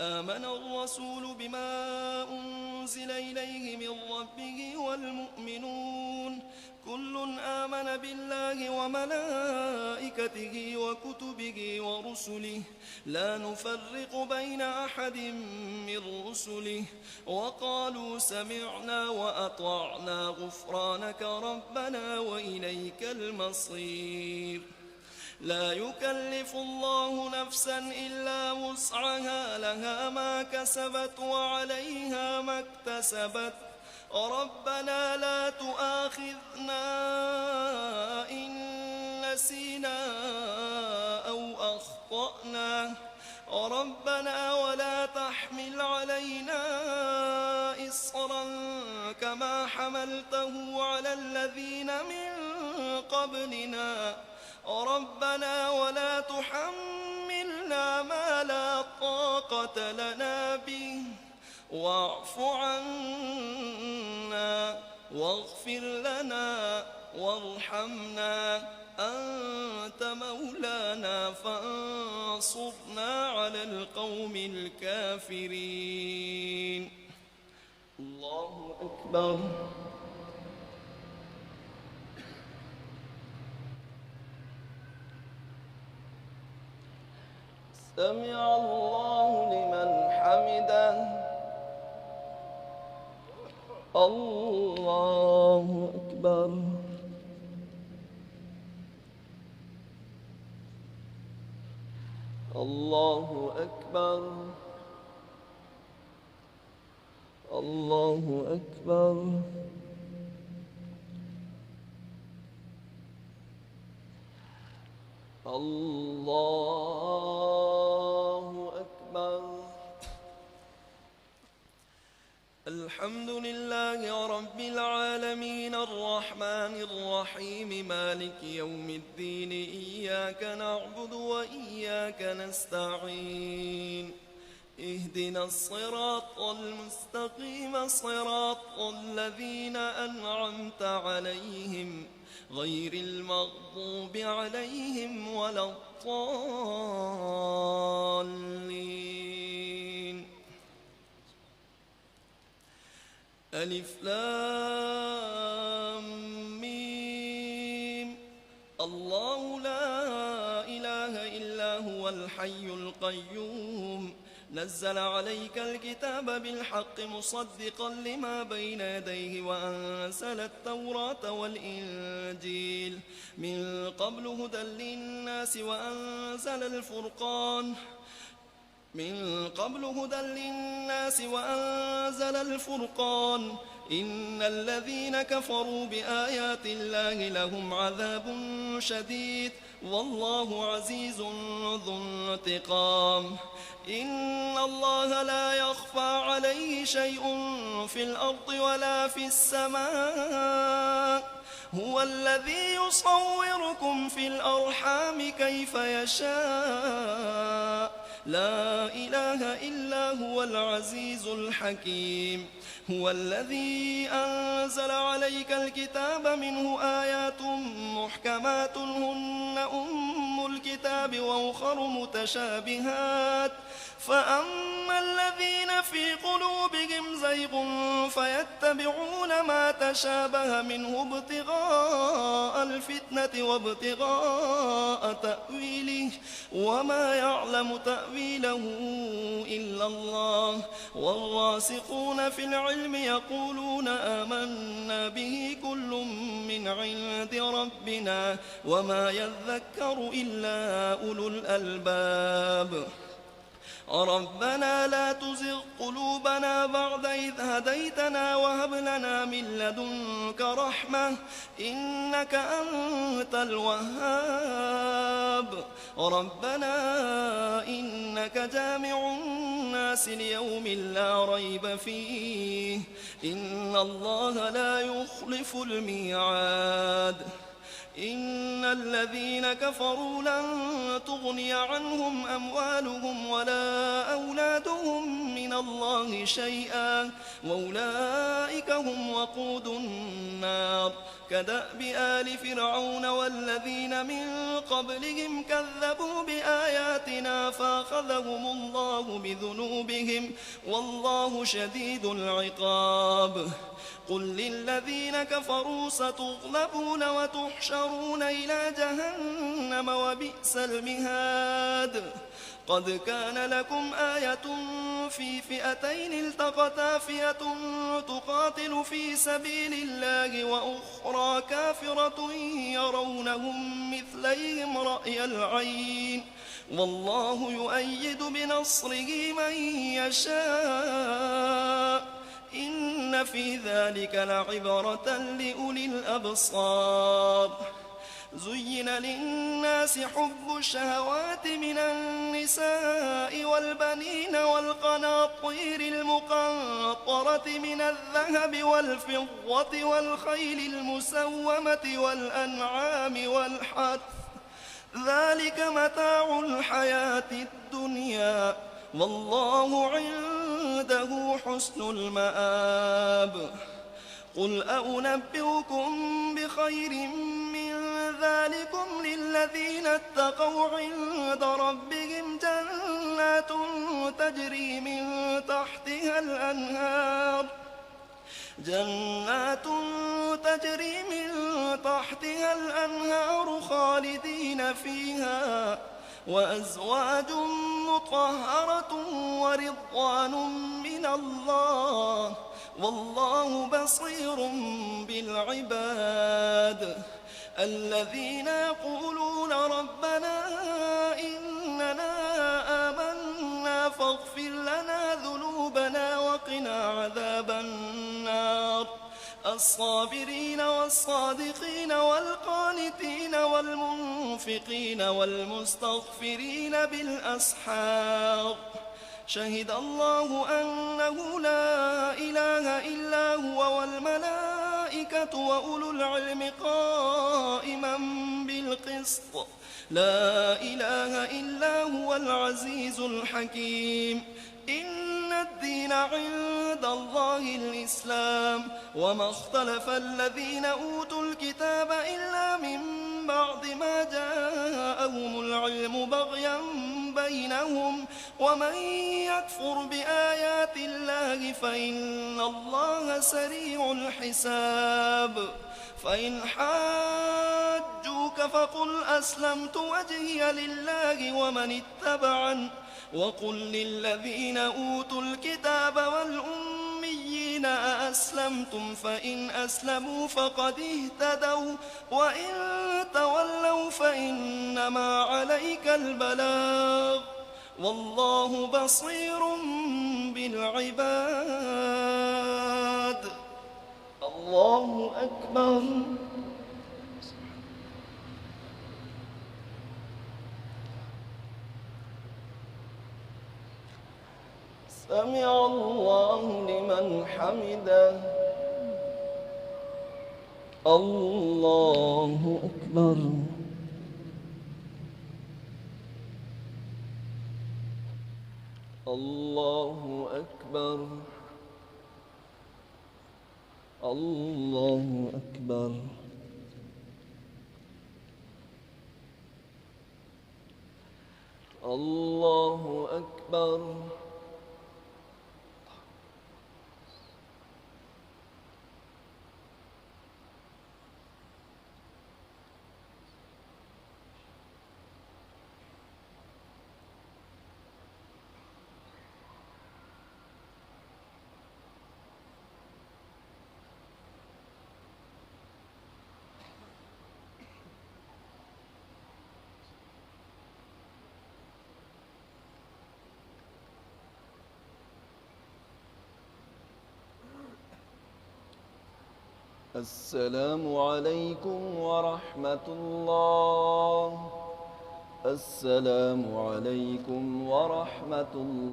آمن الرسول بما أنزل إليه من ربه والمؤمنون كل آمن بالله وملائكته وكتبه ورسله لا نفرق بين أحد من رسله وقالوا سمعنا وأطعنا غفرانك ربنا وإليك المصير لا يكلف الله نفسا إلا وسعها لها ما كسبت وعليها ما اكتسبت ربنا لا تؤاخذنا إن نسينا أو أخطأنا ربنا ولا تحمل علينا إصرا كما حملته على الذين من قبلنا ربنا ولا تحملنا ما لا طاقة لنا به واعف عنا واغفر لنا وارحمنا أنت مولانا فانصرنا على القوم الكافرين. الله أكبر. سمع الله لمن حمده. الله أكبر. الله أكبر. الله أكبر. الله أكبر. الحمد لله رب العالمين الرحمن الرحيم مالك يوم الدين إياك نعبد وإياك نستعين اهدنا الصراط المستقيم صراط الذين أنعمت عليهم غير المغضوب عليهم ولا الضالين. ألف لام ميم. الله لا إله إلا هو الحي القيوم نزل عليك الكتاب بالحق مصدقا لما بين يديه وأنزل التوراة والإنجيل من قبل هدى للناس وأنزل الفرقان إن الذين كفروا بآيات الله لهم عذاب شديد والله عزيز ذو انتقام. إن الله لا يخفى عليه شيء في الأرض ولا في السماء هو الذي يصوركم في الأرحام كيف يشاء لا إله إلا هو العزيز الحكيم. هو الذي أنزل عليك الكتاب منه آيات محكمات هن أم الكتاب وأخر متشابهات فأما الذين في قلوبهم زيغ فيتبعون ما تشابه منه ابتغاء الفتنة وابتغاء تأويله وما يعلم تأويله إلا الله والراسخون في العلم يقولون آمنا به كل من عند ربنا وما يذكر إلا أولو الألباب. ربنا لا تزغ قلوبنا بعد إذ هديتنا وهب لنا من لدنك رحمة إنك أنت الوهاب. ربنا إنك جامع الناس ليوم لا ريب فيه إن الله لا يخلف الميعاد. إن الذين كفروا لن تغني عنهم أموالهم ولا أولادهم من الله شيئا وأولئك هم وقود النار. كدأب آل فرعون والذين من قبلهم كذبوا بآياتنا فأخذهم الله بذنوبهم والله شديد العقاب. قل للذين كفروا ستغلبون وتحشرون إلى جهنم وبئس المهاد. قد كان لكم آية في فئتين التقتا فئة تقاتل في سبيل الله وأخرى كافرة يرونهم مثليهم رأي العين والله يؤيد بنصره من يشاء إن في ذلك لعبرة لأولي الأبصار. زين للناس حب الشهوات من النساء والبنين والقناطير المقنطرة من الذهب والفضة والخيل المسومة والأنعام والحرث ذلك متاع الحياة الدنيا والله عنده حسن المآب. قل أنبئكم بخير من ذلكم للذين اتقوا عند ربهم جنات تجري من تحتها الأنهار خالدين فيها وأزواج مطهرة ورضوان من الله والله بصير بالعباد. الذين يقولون ربنا إننا آمنا فاغفر لنا ذنوبنا وقنا عذاب النار. الصابرين والصادقين والقانتين والمنفقين والمستغفرين بالأسحار. شهد الله أنه لا إله إلا هو والملائكة وأولو العلم قائما بالقسط لا إله إلا هو العزيز الحكيم. إن الدين عند الله الإسلام وما اختلف الذين أوتوا الكتاب إلا من بعد ما جاءهم العلم بغيا بينهم ومن يكفر بآيات الله فإن الله سريع الحساب. فإن حاجوك فقل أسلمت وجهي لله ومن اتبعن وقل للذين أوتوا الكتاب والأميين أأسلمتم فإن أسلموا فقد اهتدوا وإن تولوا فإنما عليك البلاغ والله بصير بالعباد. الله أكبر. سمع الله لمن حمده. الله أكبر. الله أكبر. الله أكبر. الله أكبر. السلام عليكم ورحمة الله. السلام عليكم ورحمة الله.